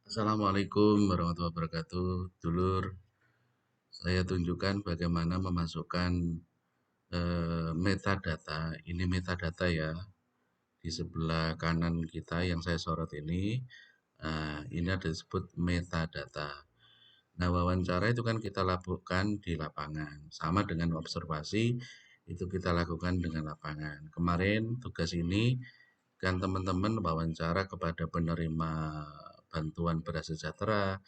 Assalamualaikum warahmatullahi wabarakatuh. Dulur, saya tunjukkan bagaimana memasukkan metadata. Ini metadata ya. Di sebelah kanan kita yang saya sorot ini, ini ada disebut metadata. Nah, wawancara itu kan kita lakukan di lapangan. Sama dengan observasi, itu kita lakukan dengan lapangan. Kemarin tugas ini kan teman-teman wawancara kepada penerima bantuan beras sejahtera,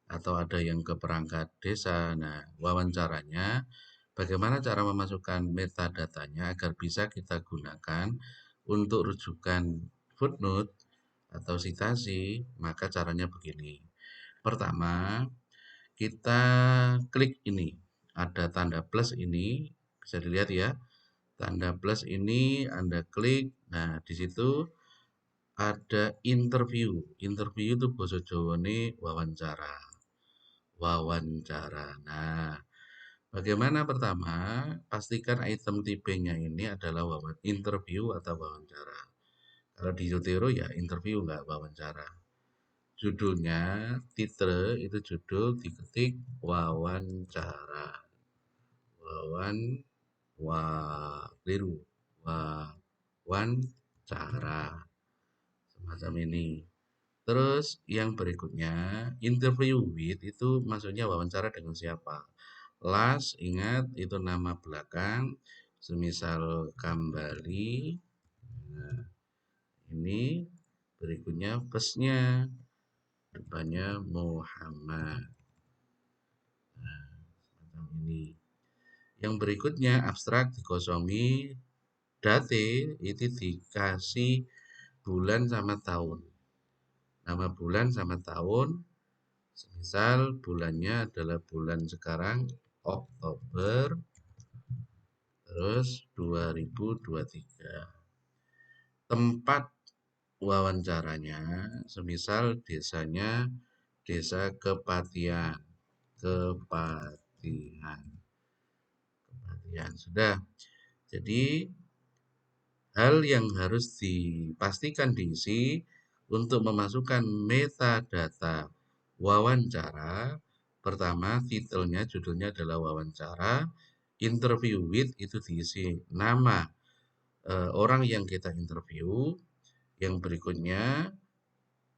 atau ada yang ke perangkat desa. Nah, wawancaranya bagaimana cara memasukkan metadatanya agar bisa kita gunakan untuk rujukan footnote atau sitasi, maka caranya begini. Pertama, kita klik ini. Ada tanda plus ini, bisa dilihat ya. Tanda plus ini Anda klik. Nah, di situ ada interview. Interview itu bahasa Jawa ini wawancara. Wawancara. Nah, bagaimana pertama, pastikan item tipenya ini adalah interview atau wawancara. Kalau di Zotero ya interview nggak wawancara. Judulnya, titre itu judul diketik wawancara. Wawan, keliru. Wawancara. Semacam ini. Terus yang berikutnya, interview with itu maksudnya wawancara dengan siapa? Last, ingat itu nama belakang, semisal Kambali. Nah, ini berikutnya firstnya, depannya Muhammad. Semacam ini. Yang berikutnya abstrak dikosongi, date itu dikasih bulan sama tahun. Nama bulan sama tahun. Misal bulannya adalah bulan sekarang Oktober terus 2023. Tempat wawancaranya semisal desanya Desa Kepatihan. Kepatihan. Kepatihan. Sudah. Jadi hal yang harus dipastikan diisi untuk memasukkan metadata wawancara. Pertama, titelnya, judulnya adalah wawancara. Interview with itu diisi nama orang yang kita interview. Yang berikutnya,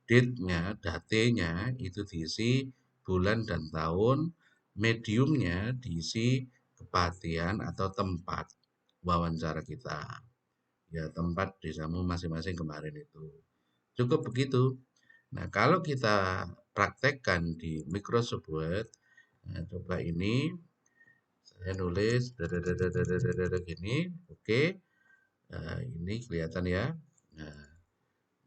date-nya, datenya itu diisi bulan dan tahun. Mediumnya diisi kepatihan atau tempat wawancara kita. Ya, tempat desamu masing-masing kemarin itu. Cukup begitu. Nah, kalau kita praktekkan di Microsoft Word, nah, coba ini saya nulis gini, oke. Ini kelihatan ya. Nah,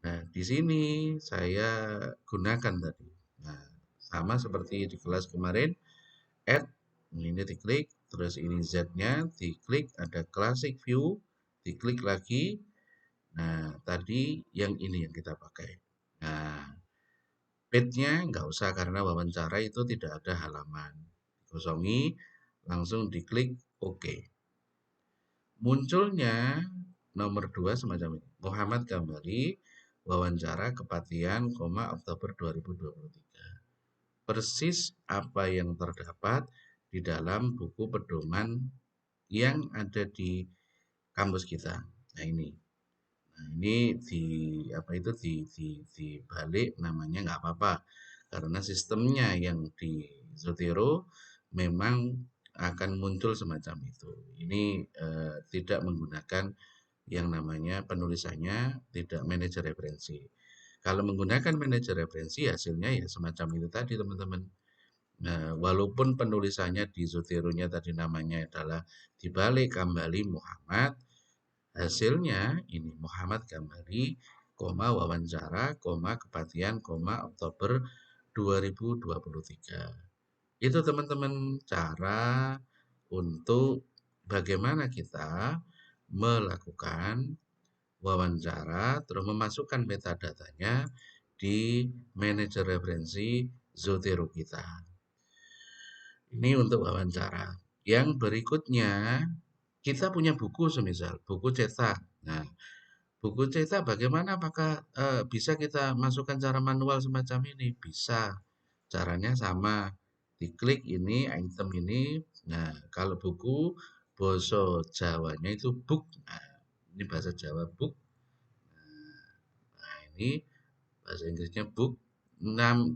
nah, di sini saya gunakan tadi. Nah, sama seperti di kelas kemarin, add ini diklik, terus ini Z-nya diklik, ada classic view, diklik lagi. Nah, tadi yang ini yang kita pakai. Nah, page-nya nggak usah karena wawancara itu tidak ada halaman. Kosongi, langsung diklik OK. Munculnya nomor 2 semacam ini. Muhammad Kambali, wawancara kepatihan, Oktober 2023. Persis apa yang terdapat di dalam buku pedoman yang ada di kampus kita. Nah, ini. Nah, ini dibalik namanya nggak apa-apa karena sistemnya yang di Zotero memang akan muncul semacam itu. Ini tidak menggunakan yang namanya penulisannya tidak manajer referensi. Kalau menggunakan manajer referensi hasilnya ya semacam itu tadi teman-teman. Nah, walaupun penulisannya di Zotero-nya tadi namanya adalah dibalik kembali Muhammad, hasilnya ini Muhammad Kambali, wawancara, kepatihan, Oktober 2023. Itu teman-teman cara untuk bagaimana kita melakukan wawancara terus memasukkan metadatanya di manajer referensi Zotero kita. Ini untuk wawancara. Yang berikutnya kita punya buku semisal buku cetak. Nah, Buku cetak bagaimana? Apakah bisa kita masukkan cara manual semacam ini? Bisa. Caranya sama. Diklik ini, item ini. Nah, kalau buku bahasa Jawanya itu book. Nah, ini bahasa Jawa book. Nah, ini bahasa Inggrisnya book.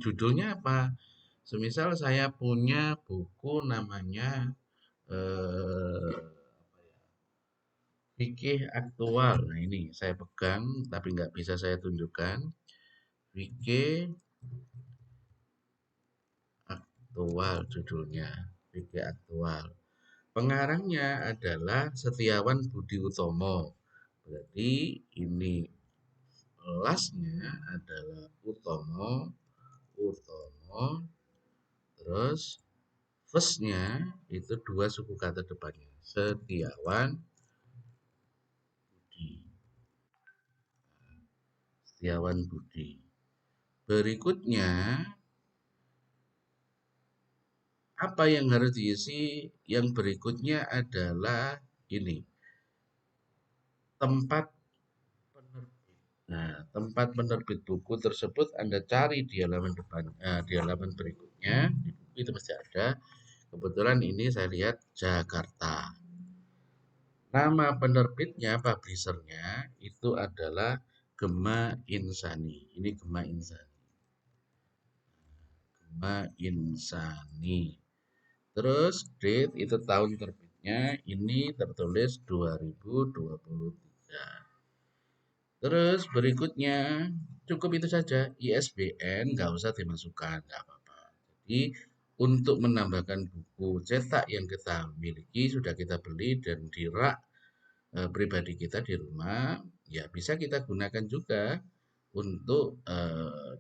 Judulnya apa? Semisal saya punya buku namanya eh, fikih aktual. Nah, ini saya pegang tapi nggak bisa saya tunjukkan. Fikih aktual judulnya. Fikih aktual. Pengarangnya adalah Setiawan Budi Utomo. Berarti ini kelasnya adalah Utomo, Utomo, terus firstnya itu dua suku kata depannya. Setiawan Budi. Setiawan Budi. Berikutnya, apa yang harus diisi? Yang berikutnya adalah ini, tempat penerbit. Nah, tempat penerbit buku tersebut Anda cari di halaman depan, di halaman berikutnya, di buku itu pasti ada. Kebetulan ini saya lihat Jakarta. Nama penerbitnya, publishernya itu adalah Gema Insani. Ini Gema Insani. Gema Insani. Terus date itu tahun terbitnya ini tertulis 2023. Terus berikutnya cukup itu saja, ISBN nggak usah dimasukkan, nggak apa-apa. Jadi untuk menambahkan buku cetak yang kita miliki sudah kita beli dan di rak pribadi kita di rumah, ya bisa kita gunakan juga untuk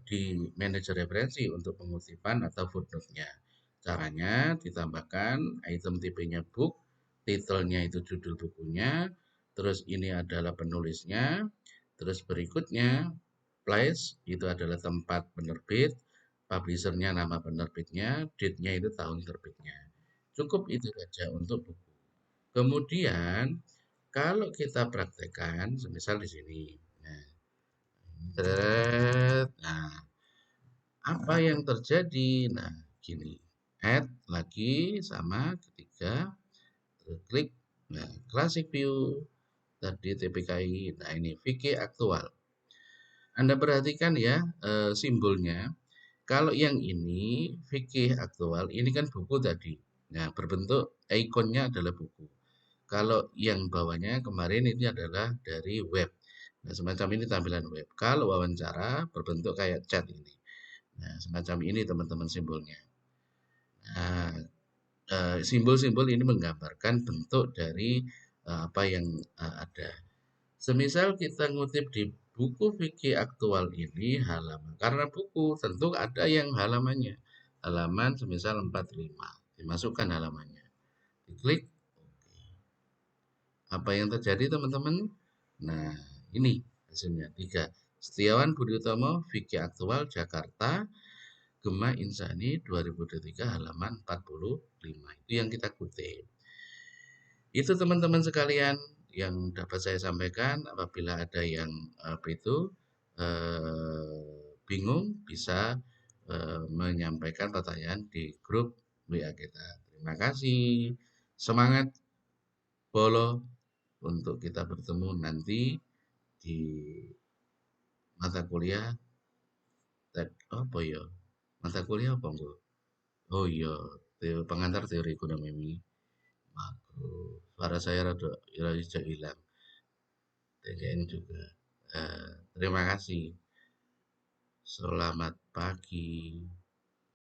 di manajer referensi untuk pengutipan atau footnote-nya. Caranya ditambahkan item tipenya book, titelnya itu judul bukunya, terus ini adalah penulisnya, terus berikutnya place itu adalah tempat penerbit, publishernya nama penerbitnya, date-nya itu tahun terbitnya. Cukup itu saja untuk buku. Kemudian kalau kita praktekkan, semisal di sini. Nah, nah, apa yang terjadi? Nah, gini. Add lagi sama ketiga, terus klik. Nah, classic view tadi TPKI. Nah, ini VK aktual. Anda perhatikan ya simbolnya. Kalau yang ini fikih aktual, ini kan buku tadi. Nah, berbentuk ikonnya adalah buku. Kalau yang bawahnya kemarin ini adalah dari web. Nah, semacam ini tampilan web. Kalau wawancara berbentuk kayak chat ini. Nah, semacam ini teman-teman simbolnya. Nah, simbol-simbol ini menggambarkan bentuk dari apa yang ada. Semisal kita ngutip di buku fikih aktual ini halaman, karena buku tentu ada yang halamannya. Halaman semisal 45, dimasukkan halamannya. Diklik, apa yang terjadi teman-teman? Nah, ini hasilnya. 3. Setiawan Budi Utomo, fikih aktual Jakarta, Gema Insani 2023 halaman 45. Itu yang kita kutip. Itu teman-teman sekalian yang dapat saya sampaikan. Apabila ada yang itu bingung, bisa menyampaikan pertanyaan di grup WA kita. Terima kasih. Semangat Bolo untuk kita bertemu nanti di mata kuliah apa ya? Mata kuliah apa enggak? Oh iya, pengantar teori ekonomi makro. Suara saya rada rada hilang. TGN juga. Terima kasih. Selamat pagi.